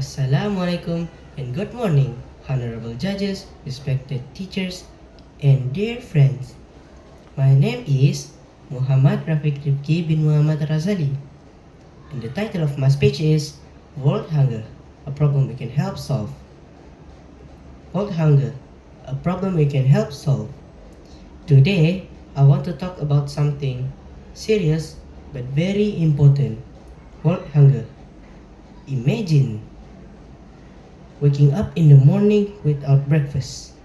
Assalamualaikum and good morning, honorable judges, respected teachers, and dear friends. My name is Muhammad Rafiq Rifki bin Muhammad Razali, and the title of my speech is World Hunger, a problem we can help solve. World Hunger, a problem we can help solve. Today, I want to talk about something serious but very important. World Hunger. Imagine waking up in the morning without breakfast.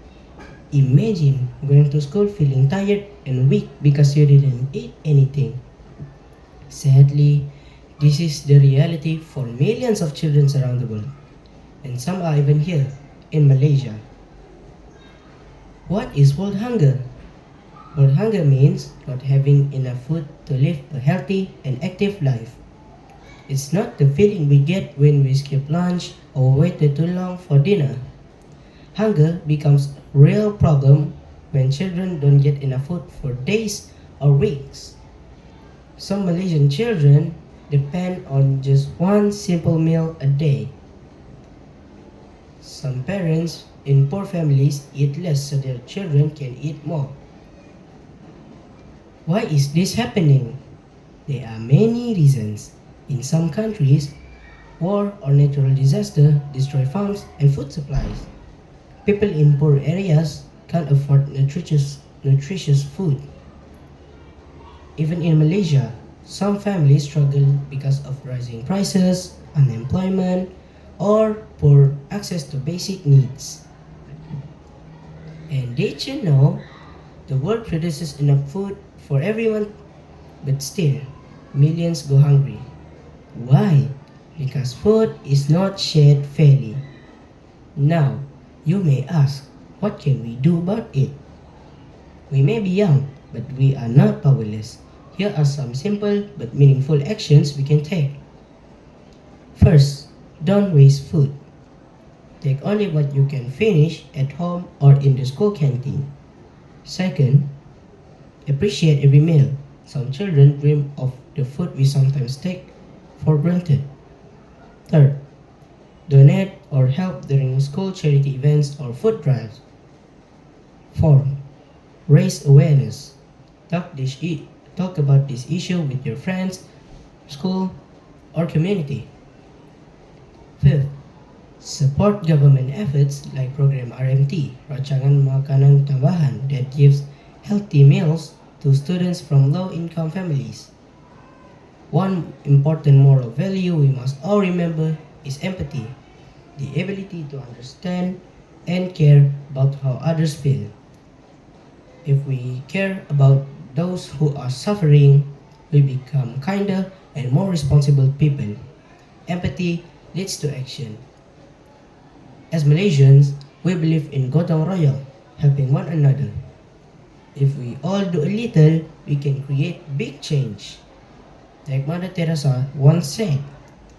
Imagine going to school feeling tired and weak because you didn't eat anything. Sadly, this is the reality for millions of children around the world, and some are even here in Malaysia. What is world hunger? World hunger means not having enough food to live a healthy and active life. It's not the feeling we get when we skip lunch or waited too long for dinner. Hunger becomes a real problem when children don't get enough food for days or weeks. Some Malaysian children depend on just one simple meal a day. Some parents in poor families eat less so their children can eat more. Why is this happening? There are many reasons. In some countries, war or natural disaster destroy farms and food supplies. People in poor areas can't afford nutritious food. Even in Malaysia, some families struggle because of rising prices, unemployment, or poor access to basic needs. And did you know the world produces enough food for everyone, but still millions go hungry? Why? Because food is not shared fairly. Now, you may ask, what can we do about it? We may be young, but we are not powerless. Here are some simple but meaningful actions we can take. First, don't waste food. Take only what you can finish at home or in the school canteen. Second, appreciate every meal. Some children dream of the food we sometimes take for granted. Third, donate or help during school charity events or food drives. Fourth, raise awareness. Talk about this issue with your friends, school, or community. Fifth, support government efforts like program RMT, Rancangan Makanan Tambahan, that gives healthy meals to students from low-income families. One important moral value we must all remember is empathy, the ability to understand and care about how others feel. If we care about those who are suffering, we become kinder and more responsible people. Empathy leads to action. As Malaysians, we believe in gotong royong, helping one another. If we all do a little, we can create big change. Like Mother Teresa once said,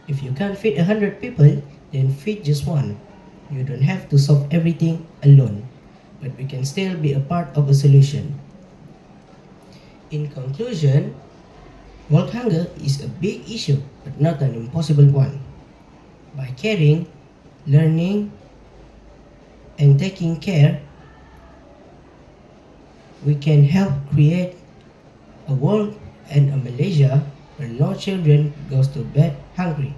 if you can't feed 100 people, then feed just one. You don't have to solve everything alone, but we can still be a part of a solution. In conclusion, world hunger is a big issue, but not an impossible one. By caring, learning, and taking care, we can help create a world and a Malaysia where no children goes to bed hungry.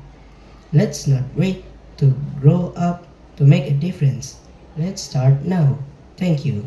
Let's not wait to grow up to make a difference. Let's start now. Thank you.